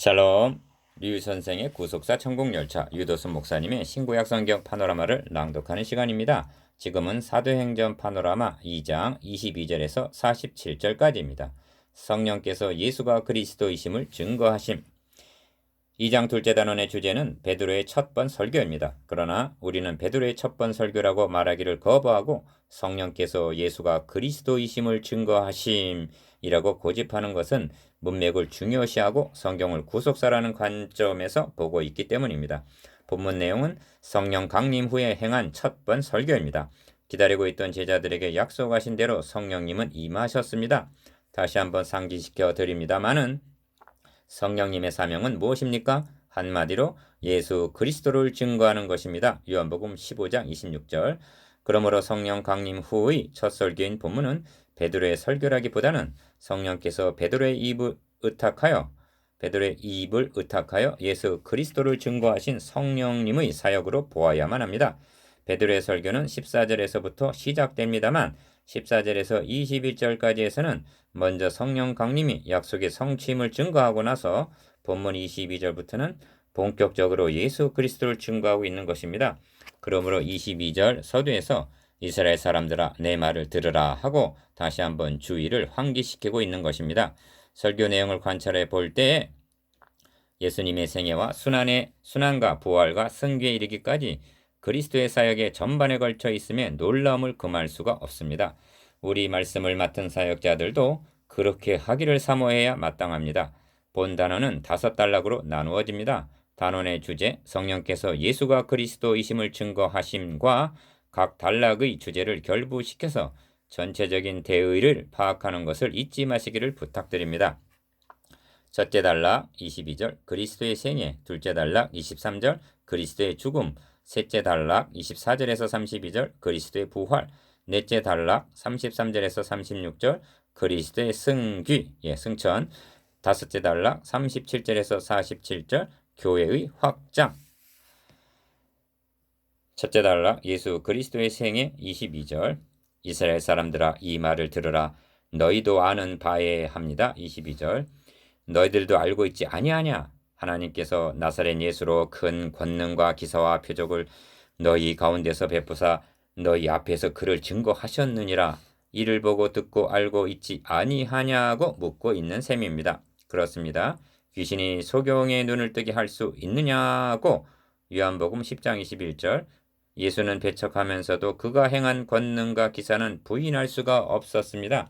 샬롬. 류 선생의 구속사 천국열차, 유도순 목사님의 신구약 성경 파노라마를 낭독하는 시간입니다. 지금은 사도행전 파노라마 2장 22절에서 47절까지입니다. 성령께서 예수가 그리스도이심을 증거하심. 2장 둘째 단원의 주제는 베드로의 첫 번 설교입니다. 그러나 우리는 베드로의 첫 번 설교라고 말하기를 거부하고 성령께서 예수가 그리스도이심을 증거하심이라고 고집하는 것은 문맥을 중요시하고 성경을 구속사라는 관점에서 보고 있기 때문입니다. 본문 내용은 성령 강림 후에 행한 첫 번 설교입니다. 기다리고 있던 제자들에게 약속하신 대로 성령님은 임하셨습니다. 다시 한번 상기시켜 드립니다마는 성령님의 사명은 무엇입니까? 한마디로 예수 그리스도를 증거하는 것입니다. 요한복음 15장 26절. 그러므로 성령 강림 후의 첫 설교인 본문은 베드로의 설교라기보다는 성령께서 베드로의 입을 의탁하여 예수 그리스도를 증거하신 성령님의 사역으로 보아야만 합니다. 베드로의 설교는 14절에서부터 시작됩니다만 14절에서 21절까지에서는 먼저 성령 강림이 약속의 성취임을 증거하고 나서 본문 22절부터는 본격적으로 예수 그리스도를 증거하고 있는 것입니다. 그러므로 22절 서두에서 이스라엘 사람들아 내 말을 들으라 하고 다시 한번 주의를 환기시키고 있는 것입니다. 설교 내용을 관찰해 볼 때 예수님의 생애와 순환과 부활과 승귀에 이르기까지 그리스도의 사역의 전반에 걸쳐 있음에 놀라움을 금할 수가 없습니다. 우리 말씀을 맡은 사역자들도 그렇게 하기를 사모해야 마땅합니다. 본 단어는 5단락으로 나누어집니다. 단원의 주제, 성령께서 예수가 그리스도이심을 증거하심과 각 단락의 주제를 결부시켜서 전체적인 대의를 파악하는 것을 잊지 마시기를 부탁드립니다. 첫째 단락 22절 그리스도의 생애, 둘째 단락 23절 그리스도의 죽음, 셋째 단락 24절에서 32절 그리스도의 부활, 넷째 단락 33절에서 36절 그리스도의 승천, 다섯째 단락 37절에서 47절 교회의 확장. 첫째 단락 예수 그리스도의 생애 22절 이스라엘 사람들아 이 말을 들으라 너희도 아는 바에 합니다. 22절 너희들도 알고 있지 아니하냐 하나님께서 나사렛 예수로 큰 권능과 기사와 표적을 너희 가운데서 베푸사 너희 앞에서 그를 증거하셨느니라 이를 보고 듣고 알고 있지 아니하냐고 묻고 있는 셈입니다. 그렇습니다. 귀신이 소경의 눈을 뜨게 할 수 있느냐고 요한복음 10장 21절 예수는 배척하면서도 그가 행한 권능과 기사는 부인할 수가 없었습니다.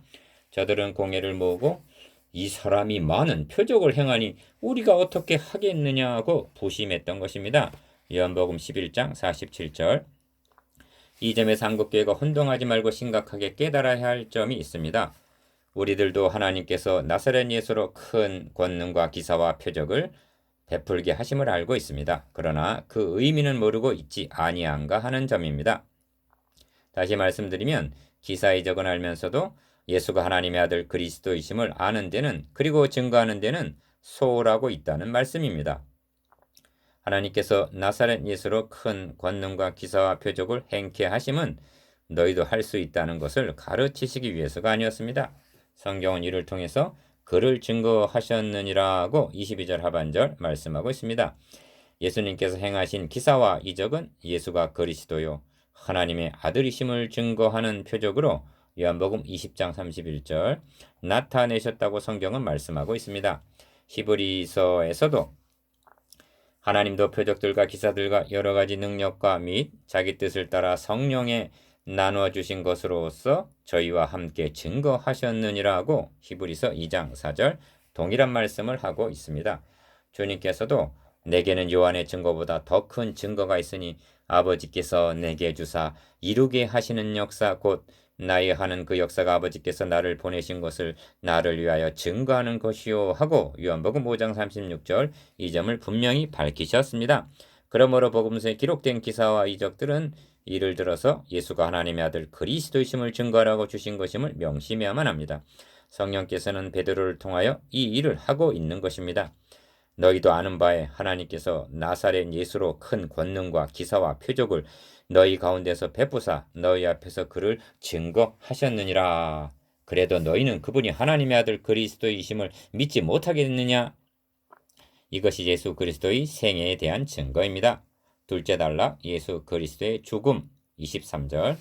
저들은 공회를 모으고 이 사람이 많은 표적을 행하니 우리가 어떻게 하겠느냐고 부심했던 것입니다. 요한복음 11장 47절 이 점에서 한국교회가 혼동하지 말고 심각하게 깨달아야 할 점이 있습니다. 우리들도 하나님께서 나사렛 예수로 큰 권능과 기사와 표적을 베풀게 하심을 알고 있습니다. 그러나 그 의미는 모르고 있지 아니한가 하는 점입니다. 다시 말씀드리면 기사의 적은 알면서도 예수가 하나님의 아들 그리스도이심을 아는 데는 그리고 증거하는 데는 소홀하고 있다는 말씀입니다. 하나님께서 나사렛 예수로 큰 권능과 기사와 표적을 행케 하심은 너희도 할 수 있다는 것을 가르치시기 위해서가 아니었습니다. 성경은 이를 통해서 그를 증거하셨느니라고 22절 하반절 말씀하고 있습니다. 예수님께서 행하신 기사와 이적은 예수가 그리스도요 하나님의 아들이심을 증거하는 표적으로 요한복음 20장 31절 나타내셨다고 성경은 말씀하고 있습니다. 히브리서에서도 하나님도 표적들과 기사들과 여러 가지 능력과 및 자기 뜻을 따라 성령에 나누어 주신 것으로서 저희와 함께 증거하셨느니라고 히브리서 2장 4절 동일한 말씀을 하고 있습니다. 주님께서도 내게는 요한의 증거보다 더 큰 증거가 있으니 아버지께서 내게 주사 이루게 하시는 역사 곧 나의 하는 그 역사가 아버지께서 나를 보내신 것을 나를 위하여 증거하는 것이요 하고 요한복음 5장 36절 이 점을 분명히 밝히셨습니다. 그러므로 복음서에 기록된 기사와 이적들은 이를 들어서 예수가 하나님의 아들 그리스도이심을 증거하라고 주신 것임을 명심해야만 합니다. 성령께서는 베드로를 통하여 이 일을 하고 있는 것입니다. 너희도 아는 바에 하나님께서 나사렛 예수로 큰 권능과 기사와 표적을 너희 가운데서 베푸사 너희 앞에서 그를 증거하셨느니라. 그래도 너희는 그분이 하나님의 아들 그리스도이심을 믿지 못하겠느냐? 이것이 예수 그리스도의 생애에 대한 증거입니다. 둘째 단락 예수 그리스도의 죽음 23절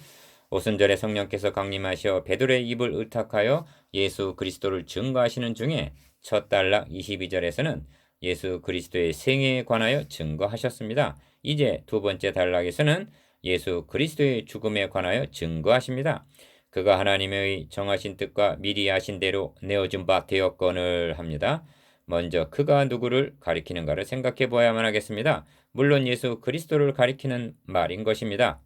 오순절에 성령께서 강림하셔 베드로의 입을 의탁하여 예수 그리스도를 증거하시는 중에 첫 단락 22절에서는 예수 그리스도의 생애에 관하여 증거하셨습니다. 이제 두 번째 단락에서는 예수 그리스도의 죽음에 관하여 증거하십니다. 그가 하나님의 정하신 뜻과 미리 아신 대로 내어준 바 되었거늘 합니다. 먼저 그가 누구를 가리키는가를 생각해 보아야만 하겠습니다. 물론 예수 그리스도를 가리키는 말인 것입니다.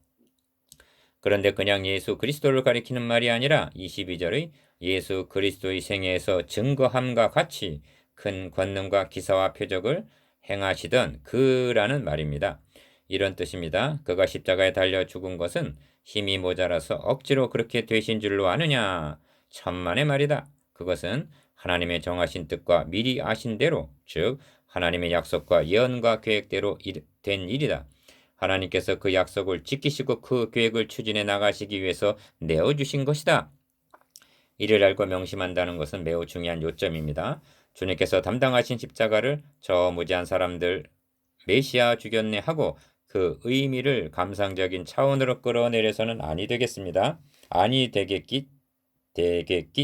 그런데 그냥 예수 그리스도를 가리키는 말이 아니라 22절의 예수 그리스도의 생애에서 증거함과 같이 큰 권능과 기사와 표적을 행하시던 그라는 말입니다. 이런 뜻입니다. 그가 십자가에 달려 죽은 것은 힘이 모자라서 억지로 그렇게 되신 줄로 아느냐? 천만의 말이다. 그것은 하나님의 정하신 뜻과 미리 아신 대로, 즉 하나님의 약속과 예언과 계획대로 된 일이다. 하나님께서 그 약속을 지키시고 그 계획을 추진해 나가시기 위해서 내어주신 것이다. 이를 알고 명심한다는 것은 매우 중요한 요점입니다. 주님께서 담당하신 십자가를 저 무지한 사람들 메시아 죽였네 하고 그 의미를 감상적인 차원으로 끌어내려서는 아니 되겠습니다. 아니 되겠기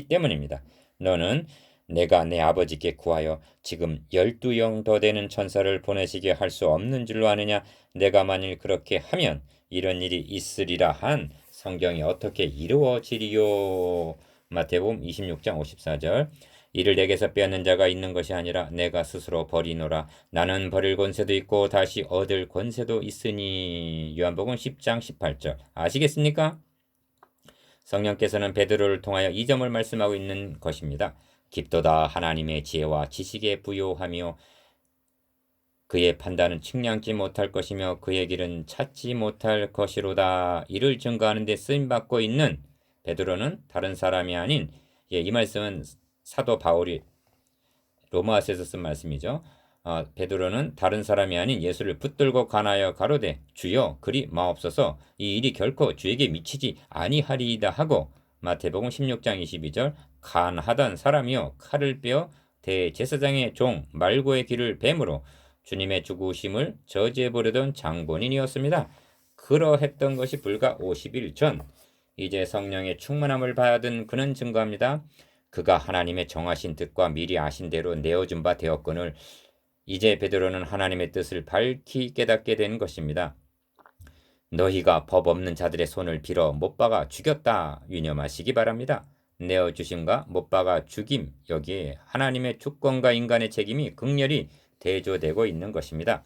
때문입니다. 너는 내가 내 아버지께 구하여 지금 12영 더 되는 천사를 보내시게 할 수 없는 줄로 아느냐? 내가 만일 그렇게 하면 이런 일이 있으리라 한 성경이 어떻게 이루어지리요? 마태복음 26장 54절 이를 내게서 빼앗는 자가 있는 것이 아니라 내가 스스로 버리노라. 나는 버릴 권세도 있고 다시 얻을 권세도 있으니. 요한복음 10장 18절 아시겠습니까? 성령께서는 베드로를 통하여 이 점을 말씀하고 있는 것입니다. 깊도다 하나님의 지혜와 지식에 부요하며 그의 판단은 측량지 못할 것이며 그의 길은 찾지 못할 것이로다. 이를 증거하는 데 쓰임받고 있는 베드로는 다른 사람이 아닌 이 말씀은 사도 바울이 로마서에서 쓴 말씀이죠. 베드로는 다른 사람이 아닌 예수를 붙들고 가나여 가로되 주여 그리 마옵소서 이 일이 결코 주에게 미치지 아니하리이다 하고 마태복음 16장 22절 간하던 사람이요 칼을 빼어 대제사장의 종 말고의 길을 뱀으로 주님의 죽으심을 저지해 보려던 장본인이었습니다. 그러했던 것이 불과 50일 전 이제 성령의 충만함을 받은 그는 증거합니다. 그가 하나님의 정하신 뜻과 미리 아신 대로 내어준 바 되었거늘 이제 베드로는 하나님의 뜻을 밝히 깨닫게 된 것입니다. 너희가 법 없는 자들의 손을 빌어 못 박아 죽였다 유념하시기 바랍니다. 내어주심과 못 박아 죽임 여기에 하나님의 주권과 인간의 책임이 극렬히 대조되고 있는 것입니다.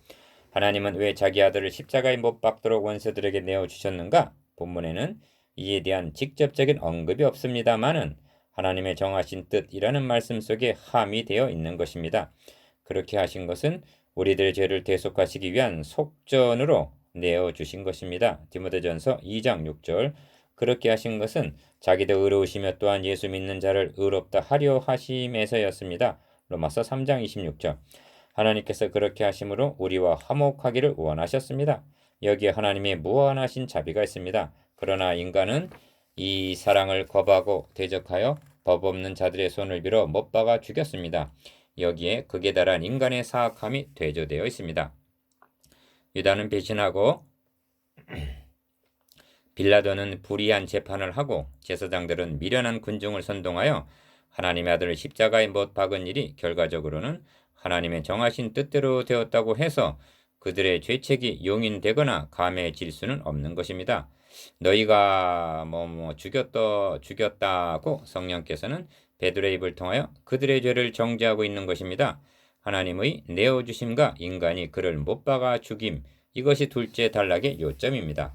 하나님은 왜 자기 아들을 십자가에 못 박도록 원수들에게 내어주셨는가? 본문에는 이에 대한 직접적인 언급이 없습니다마는 하나님의 정하신 뜻이라는 말씀 속에 함의되어 있는 것입니다. 그렇게 하신 것은 우리들의 죄를 대속하시기 위한 속전으로 내어주신 것입니다. 디모데전서 2장 6절 그렇게 하신 것은 자기도 의로우시며 또한 예수 믿는 자를 의롭다 하려 하심에서였습니다. 로마서 3장 26절 하나님께서 그렇게 하심으로 우리와 화목하기를 원하셨습니다. 여기에 하나님의 무한하신 자비가 있습니다. 그러나 인간은 이 사랑을 거부하고 대적하여 법 없는 자들의 손을 빌어 못 박아 죽였습니다. 여기에 극에 달한 인간의 사악함이 대조되어 있습니다. 유다는 배신하고 빌라도는 불의한 재판을 하고 제사장들은 미련한 군중을 선동하여 하나님의 아들을 십자가에 못 박은 일이 결과적으로는 하나님의 정하신 뜻대로 되었다고 해서 그들의 죄책이 용인되거나 감해질 수는 없는 것입니다. 너희가 죽였다고 성령께서는 베드로의 입을 통하여 그들의 죄를 정죄하고 있는 것입니다. 하나님의 내어주심과 인간이 그를 못 박아 죽임 이것이 둘째 단락의 요점입니다.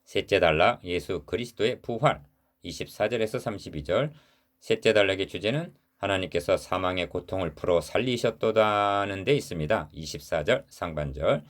셋째 단락 예수 그리스도의 부활 24절에서 32절 셋째 단락의 주제는 하나님께서 사망의 고통을 풀어 살리셨도다는 데 있습니다. 24절 상반절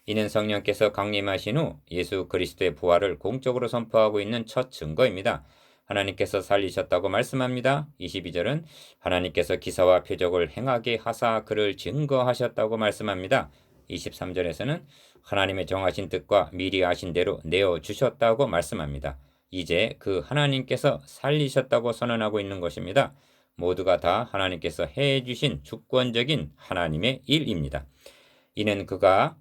이는 성령께서 강림하신 후 예수 그리스도의 부활을 공적으로 선포하고 있는 첫 증거입니다. 하나님께서 살리셨다고 말씀합니다. 22절은 하나님께서 기사와 표적을 행하게 하사 그를 증거하셨다고 말씀합니다. 23절에서는 하나님의 정하신 뜻과 미리 아신 대로 내어주셨다고 말씀합니다. 이제 그 하나님께서 살리셨다고 선언하고 있는 것입니다. 모두가 다 하나님께서 해주신 주권적인 하나님의 일입니다. 이는 그가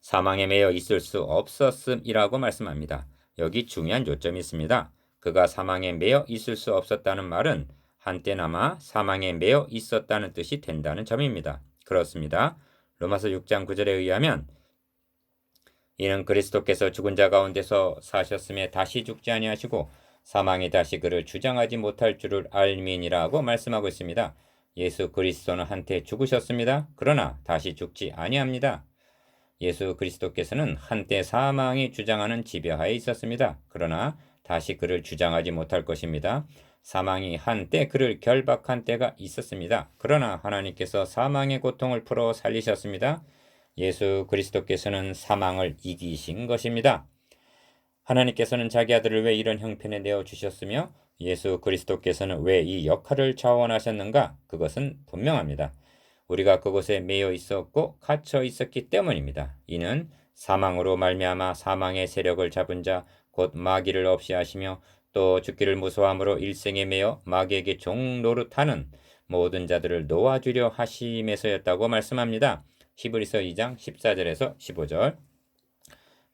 사망에 매여 있을 수 없었음이라고 말씀합니다. 여기 중요한 요점이 있습니다. 그가 사망에 매여 있을 수 없었다는 말은 한때나마 사망에 매여 있었다는 뜻이 된다는 점입니다. 그렇습니다. 로마서 6장 9절에 의하면 이는 그리스도께서 죽은 자 가운데서 사셨음에 다시 죽지 아니하시고 사망이 다시 그를 주장하지 못할 줄을 알미니라고 말씀하고 있습니다. 예수 그리스도는 한때 죽으셨습니다. 그러나 다시 죽지 아니합니다. 예수 그리스도께서는 한때 사망이 주장하는 지배하에 있었습니다. 그러나 다시 그를 주장하지 못할 것입니다. 사망이 한때 그를 결박한 때가 있었습니다. 그러나 하나님께서 사망의 고통을 풀어 살리셨습니다. 예수 그리스도께서는 사망을 이기신 것입니다. 하나님께서는 자기 아들을 왜 이런 형편에 내어주셨으며 예수 그리스도께서는 왜 이 역할을 자원하셨는가? 그것은 분명합니다. 우리가 그곳에 매여 있었고 갇혀 있었기 때문입니다. 이는 사망으로 말미암아 사망의 세력을 잡은 자 곧 마귀를 없이 하시며 또 죽기를 무서워함으로 일생에 매여 마귀에게 종 노릇하는 모든 자들을 놓아주려 하심에서였다고 말씀합니다. 히브리서 2장 14절에서 15절.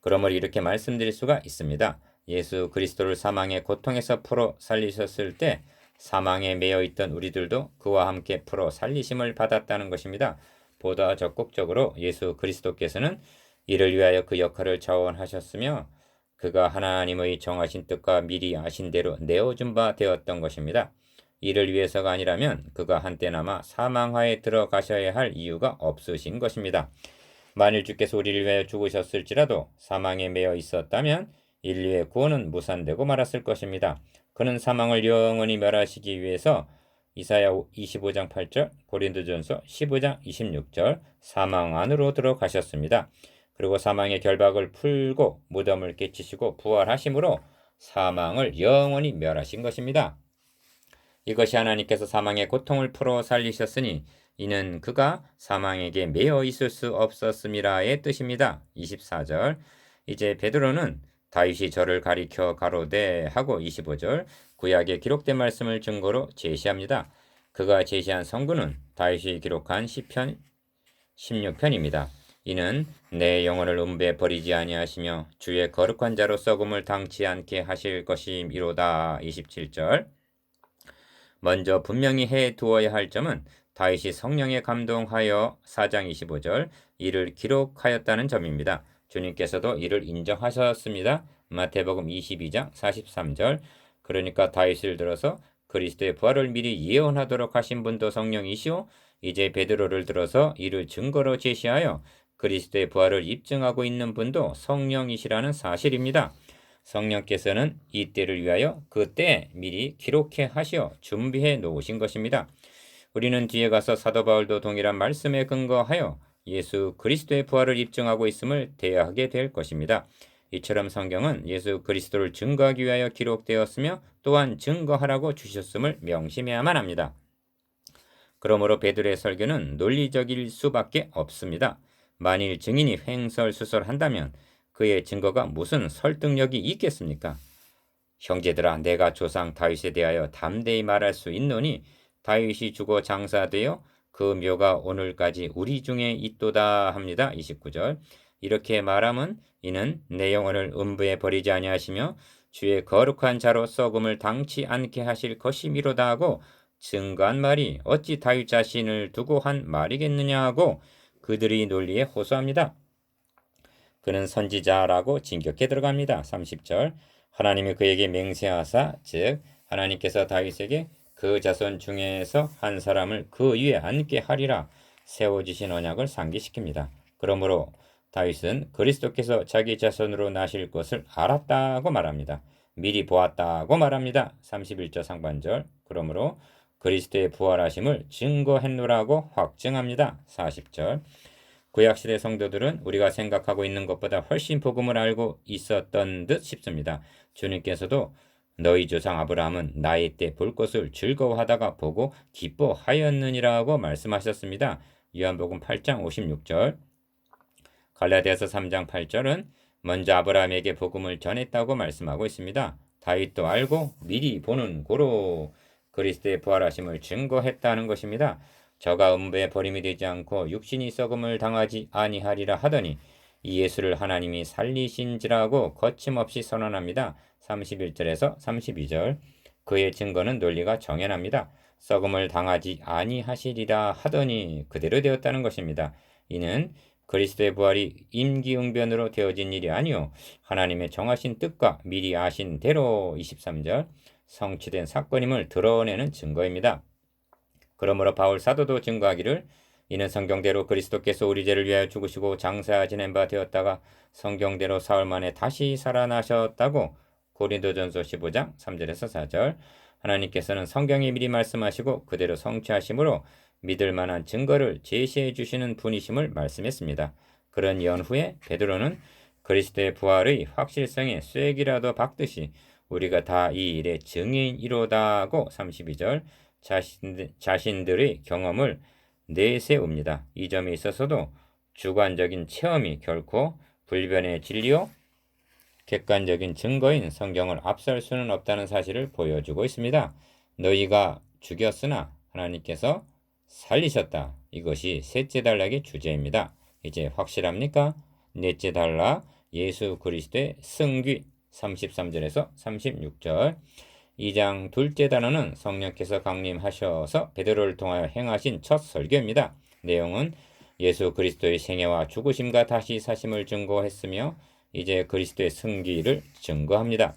그러므로 이렇게 말씀드릴 수가 있습니다. 예수 그리스도를 사망의 고통에서 풀어 살리셨을 때 사망에 매여 있던 우리들도 그와 함께 풀어 살리심을 받았다는 것입니다. 보다 적극적으로 예수 그리스도께서는 이를 위하여 그 역할을 자원하셨으며 그가 하나님의 정하신 뜻과 미리 아신 대로 내어준 바 되었던 것입니다. 이를 위해서가 아니라면 그가 한때나마 사망하에 들어가셔야 할 이유가 없으신 것입니다. 만일 주께서 우리를 위하여 죽으셨을지라도 사망에 매여 있었다면 인류의 구원은 무산되고 말았을 것입니다. 그는 사망을 영원히 멸하시기 위해서 이사야 25장 8절, 고린도전서 15장 26절 사망 안으로 들어가셨습니다. 그리고 사망의 결박을 풀고 무덤을 깨치시고 부활하심으로 사망을 영원히 멸하신 것입니다. 이것이 하나님께서 사망의 고통을 풀어 살리셨으니 이는 그가 사망에게 매여 있을 수 없었음이라의 뜻입니다. 24절. 이제 베드로는 다윗이 저를 가리켜 가로되 하고 25절 구약에 기록된 말씀을 증거로 제시합니다. 그가 제시한 성구는 다윗이 기록한 시편 16편입니다. 이는 내 영혼을 음부에 버리지 아니하시며 주의 거룩한 자로 썩음을 당치 않게 하실 것이미로다. 27절. 먼저 분명히 해 두어야 할 점은 다윗이 성령에 감동하여 4장 25절 이를 기록하였다는 점입니다. 주님께서도 이를 인정하셨습니다. 마태복음 22장 43절. 그러니까 다윗을 들어서 그리스도의 부활을 미리 예언하도록 하신 분도 성령이시오. 이제 베드로를 들어서 이를 증거로 제시하여 그리스도의 부활을 입증하고 있는 분도 성령이시라는 사실입니다. 성령께서는 이 때를 위하여 그때 미리 기록해 하시어 준비해 놓으신 것입니다. 우리는 뒤에 가서 사도 바울도 동일한 말씀에 근거하여 예수 그리스도의 부활을 입증하고 있음을 대하게 될 것입니다. 이처럼 성경은 예수 그리스도를 증거하기 위하여 기록되었으며 또한 증거하라고 주셨음을 명심해야만 합니다. 그러므로 베드로의 설교는 논리적일 수밖에 없습니다. 만일 증인이 횡설수설한다면 그의 증거가 무슨 설득력이 있겠습니까? 형제들아, 내가 조상 다윗에 대하여 담대히 말할 수 있노니 다윗이 죽어 장사되어 그 묘가 오늘까지 우리 중에 있도다 합니다. 29절. 이렇게 말함은 이는 내 영혼을 음부에 버리지 아니하시며 주의 거룩한 자로 썩음을 당치 않게 하실 것이미로다 하고 증거한 말이 어찌 다윗 자신을 두고 한 말이겠느냐 하고 그들이 논리에 호소합니다. 그는 선지자라고 진격해 들어갑니다. 30절. 하나님이 그에게 맹세하사 즉 하나님께서 다윗에게 그 자손 중에서 한 사람을 그 위에 앉게 하리라 세워지신 언약을 상기시킵니다. 그러므로 다윗은 그리스도께서 자기 자손으로 나실 것을 알았다고 말합니다. 미리 보았다고 말합니다. 31절 상반절. 그러므로 그리스도의 부활하심을 증거했노라고 확증합니다. 40절. 구약시대 성도들은 우리가 생각하고 있는 것보다 훨씬 복음을 알고 있었던 듯 싶습니다. 주님께서도 너희 조상 아브라함은 나이 때 볼 것을 즐거워하다가 보고 기뻐하였느니라고 말씀하셨습니다. 요한복음 8장 56절. 갈라디아서 3장 8절은 먼저 아브라함에게 복음을 전했다고 말씀하고 있습니다. 다윗도 알고 미리 보는 고로 그리스도의 부활하심을 증거했다는 것입니다. 저가 음부에 버림이 되지 않고 육신이 썩음을 당하지 아니하리라 하더니 이 예수를 하나님이 살리신지라고 거침없이 선언합니다. 31절에서 32절. 그의 증거는 논리가 정연합니다. 썩음을 당하지 아니하시리라 하더니 그대로 되었다는 것입니다. 이는 그리스도의 부활이 임기응변으로 되어진 일이 아니요 하나님의 정하신 뜻과 미리 아신 대로 23절 성취된 사건임을 드러내는 증거입니다. 그러므로 바울 사도도 증거하기를 이는 성경대로 그리스도께서 우리 죄를 위하여 죽으시고 장사 지낸 바 되었다가 성경대로 사흘 만에 다시 살아나셨다고 고린도전서 15장 3절에서 4절. 하나님께서는 성경에 미리 말씀하시고 그대로 성취하심으로 믿을 만한 증거를 제시해 주시는 분이심을 말씀했습니다. 그런 연후에 베드로는 그리스도의 부활의 확실성에 쐐기라도 박듯이 우리가 다 이 일의 증인이로다고 32절 자신들의 경험을 내세웁니다. 이 점에 있어서도 주관적인 체험이 결코 불변의 진리요 객관적인 증거인 성경을 앞설 수는 없다는 사실을 보여주고 있습니다. 너희가 죽였으나 하나님께서 살리셨다. 이것이 셋째 단락의 주제입니다. 이제 확실합니까? 넷째 단락 예수 그리스도의 승귀 33절에서 36절. 2장 둘째 단어는 성령께서 강림하셔서 베드로를 통하여 행하신 첫 설교입니다. 내용은 예수 그리스도의 생애와 죽으심과 다시 사심을 증거했으며 이제 그리스도의 승기를 증거합니다.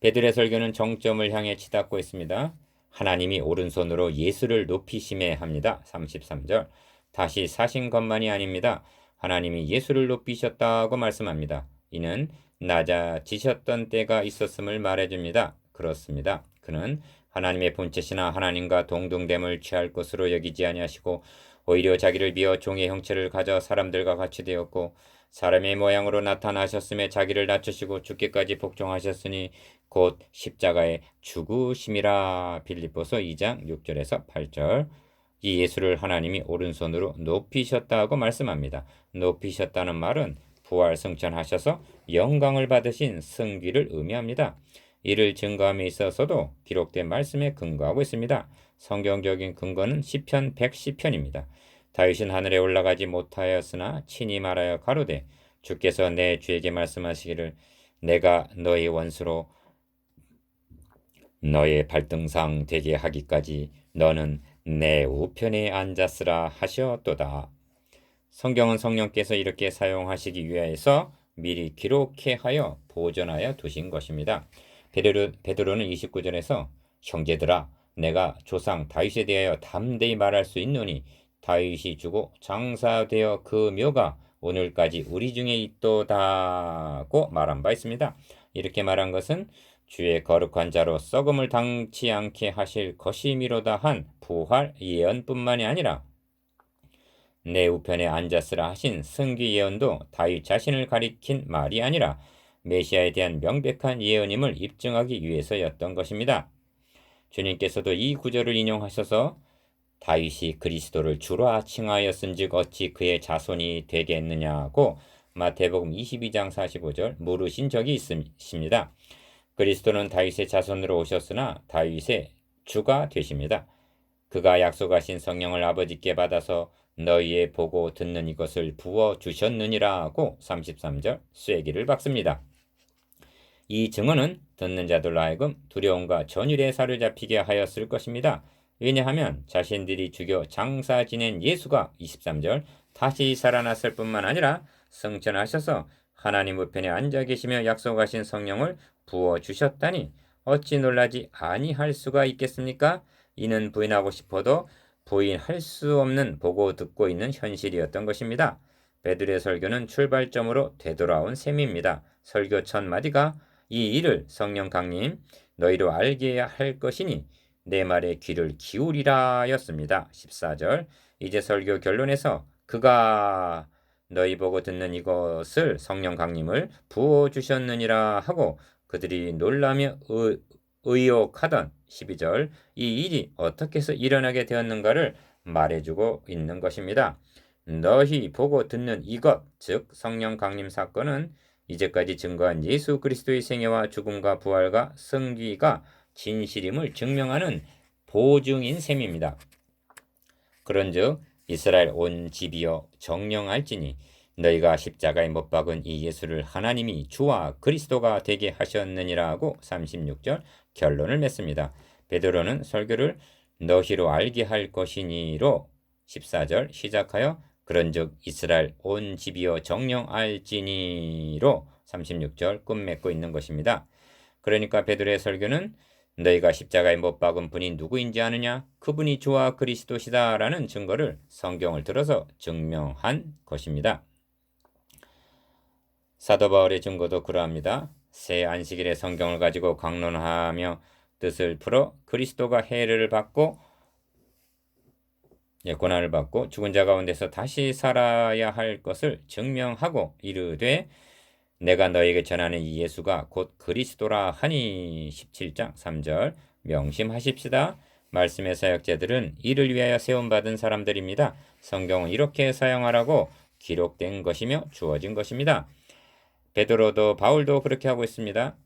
베드로의 설교는 정점을 향해 치닫고 있습니다. 하나님이 오른손으로 예수를 높이심에 합니다. 33절. 다시 사신 것만이 아닙니다. 하나님이 예수를 높이셨다고 말씀합니다. 이는 낮아지셨던 때가 있었음을 말해줍니다. 그렇습니다. 그는 하나님의 본체시나 하나님과 동등됨을 취할 것으로 여기지 아니하시고 오히려 자기를 비어 종의 형체를 가져 사람들과 같이 되었고 사람의 모양으로 나타나셨음에 자기를 낮추시고 죽기까지 복종하셨으니 곧 십자가의 죽으심이라. 빌립보서 2장 6절에서 8절. 이 예수를 하나님이 오른손으로 높이셨다고 말씀합니다. 높이셨다는 말은 부활 승천하셔서 영광을 받으신 승귀를 의미합니다. 이를 증거함에 있어서도 기록된 말씀에 근거하고 있습니다. 성경적인 근거는 시편 110편입니다. 다윗은 하늘에 올라가지 못하였으나 친히 말하여 가로되 주께서 내 주에게 말씀하시기를 내가 너의 원수로 너의 발등상 되게 하기까지 너는 내 우편에 앉았으라 하셨도다. 성경은 성령께서 이렇게 사용하시기 위하여서 미리 기록해 하여 보존하여 두신 것입니다. 베드로는 29절에서 형제들아 내가 조상 다윗에 대하여 담대히 말할 수 있노니 다윗이 주고 장사되어 그 묘가 오늘까지 우리 중에 있도다고 말한 바 있습니다. 이렇게 말한 것은 주의 거룩한 자로 썩음을 당치 않게 하실 것이미로다 한 부활 예언뿐만이 아니라 내 우편에 앉았으라 하신 승귀 예언도 다윗 자신을 가리킨 말이 아니라 메시아에 대한 명백한 예언임을 입증하기 위해서였던 것입니다. 주님께서도 이 구절을 인용하셔서 다윗이 그리스도를 주라 칭하였은즉 어찌 그의 자손이 되겠느냐고 마태복음 22장 45절 물으신 적이 있습니다. 그리스도는 다윗의 자손으로 오셨으나 다윗의 주가 되십니다. 그가 약속하신 성령을 아버지께 받아서 너희의 보고 듣는 이것을 부어 주셨느니라고 33절 쐐기를 박습니다. 이 증언은 듣는 자들로 하여금 두려움과 전율에 사로잡히게 하였을 것입니다. 왜냐하면 자신들이 죽여 장사 지낸 예수가 23절 다시 살아났을 뿐만 아니라 승천하셔서 하나님 우편에 앉아 계시며 약속하신 성령을 부어주셨다니 어찌 놀라지 아니할 수가 있겠습니까? 이는 부인하고 싶어도 부인할 수 없는 보고 듣고 있는 현실이었던 것입니다. 베드로의 설교는 출발점으로 되돌아온 셈입니다. 설교 첫 마디가 이 일을 성령 강림 너희로 알게 할 것이니 내 말에 귀를 기울이라 였습니다. 14절 이제 설교 결론에서 그가 너희 보고 듣는 이것을 성령 강림을 부어주셨느니라 하고 그들이 놀라며 의혹하던 12절 이 일이 어떻게 해서 일어나게 되었는가를 말해주고 있는 것입니다. 너희 보고 듣는 이것 즉 성령 강림 사건은 이제까지 증거한 예수 그리스도의 생애와 죽음과 부활과 승귀가 진실임을 증명하는 보증인 셈입니다. 그런즉 이스라엘 온 집이여 정령할지니 너희가 십자가에 못 박은 이 예수를 하나님이 주와 그리스도가 되게 하셨느니라 하고 36절 결론을 맺습니다. 베드로는 설교를 너희로 알게 할 것이니로 14절 시작하여 그런즉 이스라엘 온 집이여 정령할지니로 36절 끝맺고 있는 것입니다. 그러니까 베드로의 설교는 너희가 십자가에 못 박은 분이 누구인지 아느냐? 그분이 주와 그리스도시다라는 증거를 성경을 들어서 증명한 것입니다. 사도 바울의 증거도 그러합니다. 새 안식일의 성경을 가지고 강론하며 뜻을 풀어 그리스도가 해를 받고 고난을 받고 죽은 자 가운데서 다시 살아야 할 것을 증명하고 이르되 내가 너에게 전하는 이 예수가 곧 그리스도라 하니 17장 3절 명심하십시다. 말씀의 사역자들은 이를 위하여 세움받은 사람들입니다. 성경은 이렇게 사용하라고 기록된 것이며 주어진 것입니다. 베드로도 바울도 그렇게 하고 있습니다.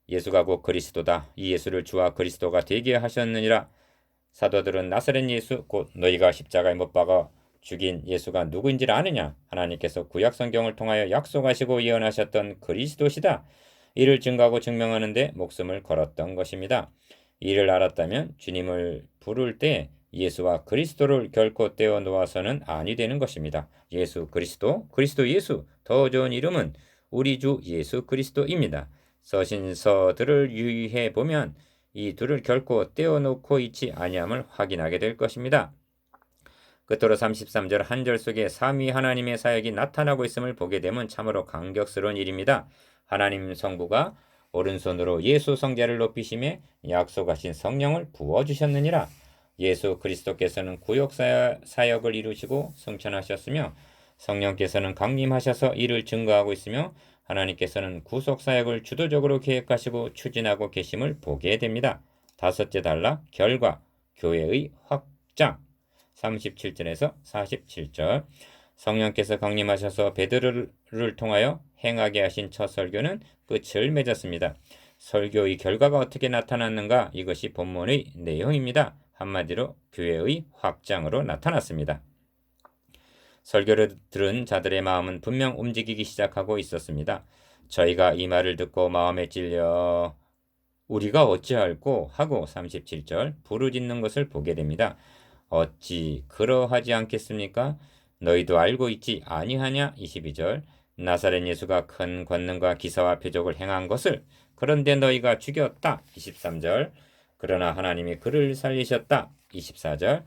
예수가 곧 그리스도다. 이 예수를 주와 그리스도가 되게 하셨느니라. 사도들은 나사렛 예수 곧 너희가 십자가에 못 박아 죽인 예수가 누구인지를 아느냐? 하나님께서 구약 성경을 통하여 약속하시고 예언하셨던 그리스도시다. 이를 증거하고 증명하는 데 목숨을 걸었던 것입니다. 이를 알았다면 주님을 부를 때 예수와 그리스도를 결코 떼어 놓아서는 아니 되는 것입니다. 예수 그리스도, 그리스도 예수, 더 좋은 이름은 우리 주 예수 그리스도입니다. 서신서들을 유의해 보면 이 둘을 결코 떼어놓고 있지 아니함을 확인하게 될 것입니다. 끝으로 33절 한 절 속에 삼위 하나님의 사역이 나타나고 있음을 보게 되면 참으로 감격스러운 일입니다. 하나님 성부가 오른손으로 예수 성자를 높이심에 약속하신 성령을 부어주셨느니라. 예수 그리스도께서는 구역 사역을 이루시고 성천하셨으며 성령께서는 강림하셔서 이를 증거하고 있으며 하나님께서는 구속 사역을 주도적으로 계획하시고 추진하고 계심을 보게 됩니다. 다섯째 단락 결과 교회의 확장 37절에서 47절 성령께서 강림하셔서 베드로를 통하여 행하게 하신 첫 설교는 끝을 맺었습니다. 설교의 결과가 어떻게 나타났는가? 이것이 본문의 내용입니다. 한마디로 교회의 확장으로 나타났습니다. 설교를 들은 자들의 마음은 분명 움직이기 시작하고 있었습니다. 저희가 이 말을 듣고 마음에 찔려 우리가 어찌할꼬 하고 37절 부르짖는 것을 보게 됩니다. 어찌 그러하지 않겠습니까? 너희도 알고 있지 아니하냐? 22절 나사렛 예수가 큰 권능과 기사와 표적을 행한 것을 그런데 너희가 죽였다. 23절 그러나 하나님이 그를 살리셨다. 24절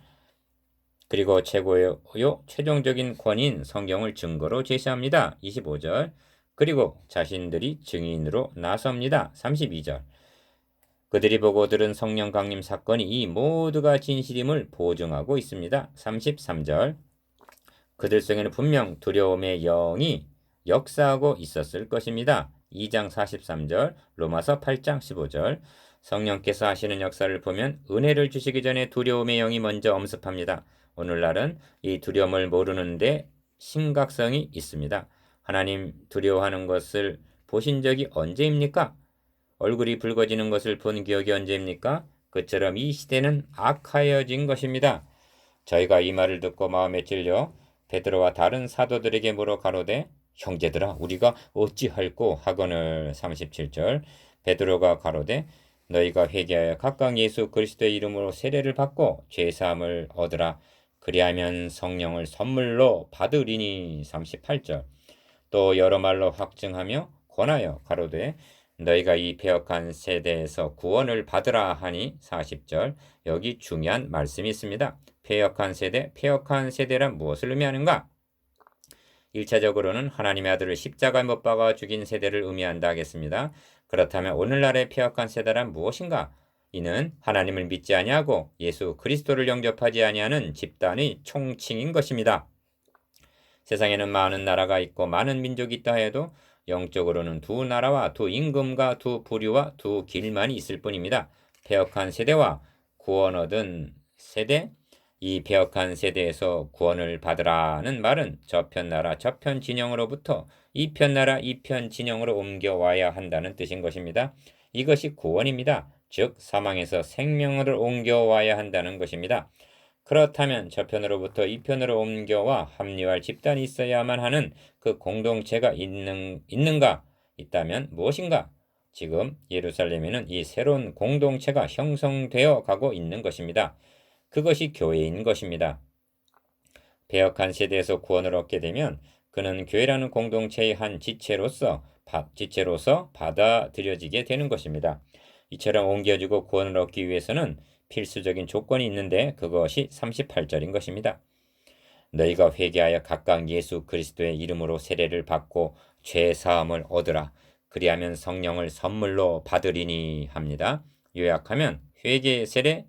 그리고 최고요 최종적인 권위인 성경을 증거로 제시합니다. 25절 그리고 자신들이 증인으로 나섭니다. 32절 그들이 보고 들은 성령 강림 사건이 이 모두가 진실임을 보증하고 있습니다. 33절 그들 속에는 분명 두려움의 영이 역사하고 있었을 것입니다. 2장 43절 로마서 8장 15절 성령께서 하시는 역사를 보면 은혜를 주시기 전에 두려움의 영이 먼저 엄습합니다. 오늘날은 이 두려움을 모르는데 심각성이 있습니다. 하나님 두려워하는 것을 보신 적이 언제입니까? 얼굴이 붉어지는 것을 본 기억이 언제입니까? 그처럼 이 시대는 악하여진 것입니다. 저희가 이 말을 듣고 마음에 찔려 베드로와 다른 사도들에게 물어 가로되 형제들아 우리가 어찌할꼬 하거늘 37절 베드로가 가로되 너희가 회개하여 각각 예수 그리스도의 이름으로 세례를 받고 죄사함을 얻으라 그리하면 성령을 선물로 받으리니 38절 또 여러 말로 확증하며 권하여 가로되 너희가 이 패역한 세대에서 구원을 받으라 하니 40절 여기 중요한 말씀이 있습니다. 패역한 세대란 무엇을 의미하는가? 1차적으로는 하나님의 아들을 십자가에 못 박아 죽인 세대를 의미한다 하겠습니다. 그렇다면 오늘날의 패역한 세대란 무엇인가? 이는 하나님을 믿지 아니하고 예수 그리스도를 영접하지 아니하는 집단의 총칭인 것입니다. 세상에는 많은 나라가 있고 많은 민족이 있다 해도 영적으로는 두 나라와 두 임금과 두 부류와 두 길만이 있을 뿐입니다. 패역한 세대와 구원 얻은 세대, 이 배역한 세대에서 구원을 받으라는 말은 저편 나라 저편 진영으로부터 이편 나라 이편 진영으로 옮겨와야 한다는 뜻인 것입니다. 이것이 구원입니다. 즉 사망에서 생명을 옮겨와야 한다는 것입니다. 그렇다면 저편으로부터 이편으로 옮겨와 합류할 집단이 있어야만 하는 그 공동체가 있는가? 있다면 무엇인가? 지금 예루살렘에는 이 새로운 공동체가 형성되어 가고 있는 것입니다. 그것이 교회인 것입니다. 배역한 세대에서 구원을 얻게 되면 그는 교회라는 공동체의 한 지체로서 받아들여지게 되는 것입니다. 이처럼 옮겨지고 구원을 얻기 위해서는 필수적인 조건이 있는데 그것이 38절인 것입니다. 너희가 회개하여 각각 예수 그리스도의 이름으로 세례를 받고 죄 사함을 얻으라. 그리하면 성령을 선물로 받으리니 합니다. 요약하면 회개, 세례,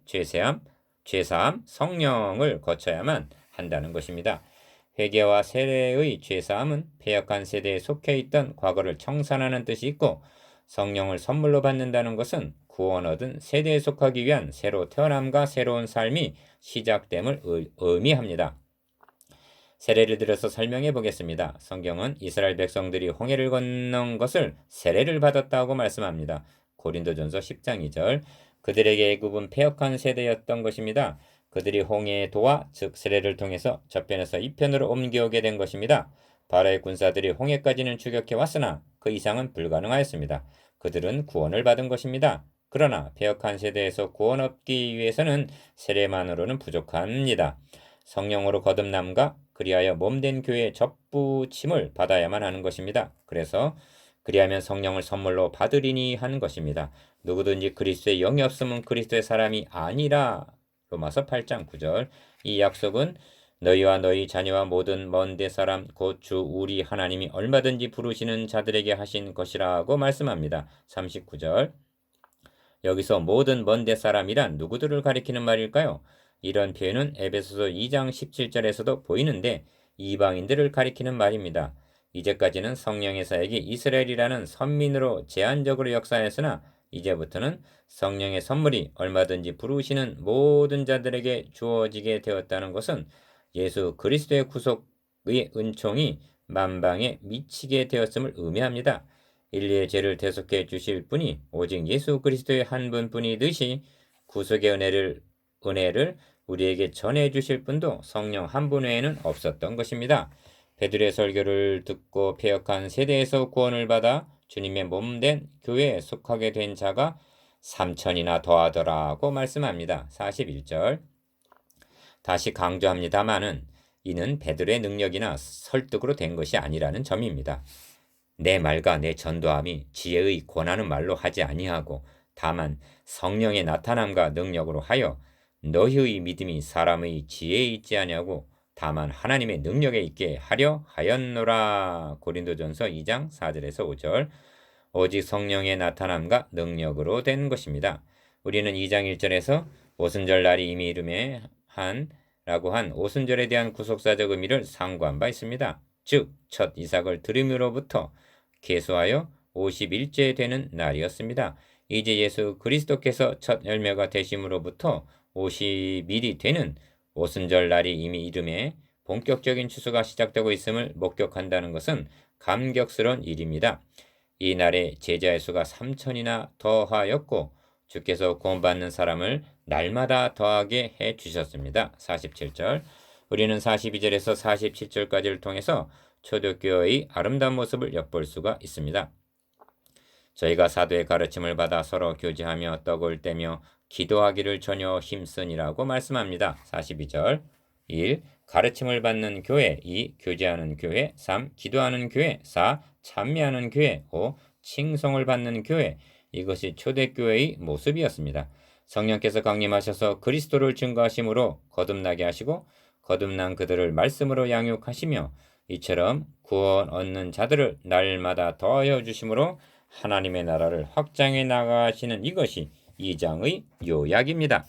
죄사함, 성령을 거쳐야만 한다는 것입니다. 회개와 세례의 죄사함은 패역한 세대에 속해 있던 과거를 청산하는 뜻이 있고, 성령을 선물로 받는다는 것은 구원 얻은 세대에 속하기 위한 새로 태어남과 새로운 삶이 시작됨을 의미합니다. 세례를 들어서 설명해 보겠습니다. 성경은 이스라엘 백성들이 홍해를 건넌 것을 세례를 받았다고 말씀합니다. 고린도전서 10장 2절. 그들에게 애굽은 패역한 세대였던 것입니다. 그들이 홍해에 도와 즉 세례를 통해서 저편에서 이편으로 옮겨오게 된 것입니다. 바로의 군사들이 홍해까지는 추격해 왔으나 그 이상은 불가능하였습니다. 그들은 구원을 받은 것입니다. 그러나 패역한 세대에서 구원 얻기 위해서는 세례만으로는 부족합니다. 성령으로 거듭남과 그리하여 몸된 교회의 접붙임을 받아야만 하는 것입니다. 그래서 그리하면 성령을 선물로 받으리니 하는 것입니다. 누구든지 그리스도의 영이 없으면 그리스도의 사람이 아니라. 로마서 8장 9절. 이 약속은 너희와 너희 자녀와 모든 먼데 사람 곧 주 우리 하나님이 얼마든지 부르시는 자들에게 하신 것이라고 말씀합니다. 39절. 여기서 모든 먼데 사람이란 누구들을 가리키는 말일까요? 이런 표현은 에베소서 2장 17절에서도 보이는데 이방인들을 가리키는 말입니다. 이제까지는 성령의 사역이 이스라엘이라는 선민으로 제한적으로 역사했으나 이제부터는 성령의 선물이 얼마든지 부르시는 모든 자들에게 주어지게 되었다는 것은 예수 그리스도의 구속의 은총이 만방에 미치게 되었음을 의미합니다. 인류의 죄를 대속해 주실 분이 오직 예수 그리스도의 한 분뿐이듯이 구속의 은혜를 우리에게 전해 주실 분도 성령 한 분 외에는 없었던 것입니다. 베드로의 설교를 듣고 패역한 세대에서 구원을 받아 주님의 몸된 교회에 속하게 된 자가 3천이나 더하더라고 말씀합니다. 41절. 다시 강조합니다마는 이는 베드로의 능력이나 설득으로 된 것이 아니라는 점입니다. 내 말과 내 전도함이 지혜의 권하는 말로 하지 아니하고 다만 성령의 나타남과 능력으로 하여 너희의 믿음이 사람의 지혜에 있지 아니하고 다만 하나님의 능력에 있게 하려 하였노라. 고린도전서 2장 4절에서 5절. 오직 성령의 나타남과 능력으로 된 것입니다. 우리는 2장 1절에서 오순절 날이 이미 이름에 라고 한 오순절에 대한 구속사적 의미를 상고한 바 있습니다. 즉 첫 이삭을 들음으로부터 계수하여 51째 되는 날이었습니다. 이제 예수 그리스도께서 첫 열매가 되심으로부터 50일이 되는 오순절 날이 이미 이름에 본격적인 추수가 시작되고 있음을 목격한다는 것은 감격스러운 일입니다. 이 날에 제자의 수가 3천이나 더하였고 주께서 구원받는 사람을 날마다 더하게 해 주셨습니다. 47절. 우리는 42절에서 47절까지를 통해서 초대교회의 아름다운 모습을 엿볼 수가 있습니다. 저희가 사도의 가르침을 받아 서로 교제하며 떡을 떼며 기도하기를 전혀 힘쓰니라고 말씀합니다. 42절. 1. 가르침을 받는 교회. 2. 교제하는 교회. 3. 기도하는 교회. 4. 찬미하는 교회. 5. 칭송을 받는 교회. 이것이 초대교회의 모습이었습니다. 성령께서 강림하셔서 그리스도를 증거하심으로 거듭나게 하시고 거듭난 그들을 말씀으로 양육하시며 이처럼 구원 얻는 자들을 날마다 더하여 주심으로 하나님의 나라를 확장해 나가시는 이것이 2장의 요약입니다.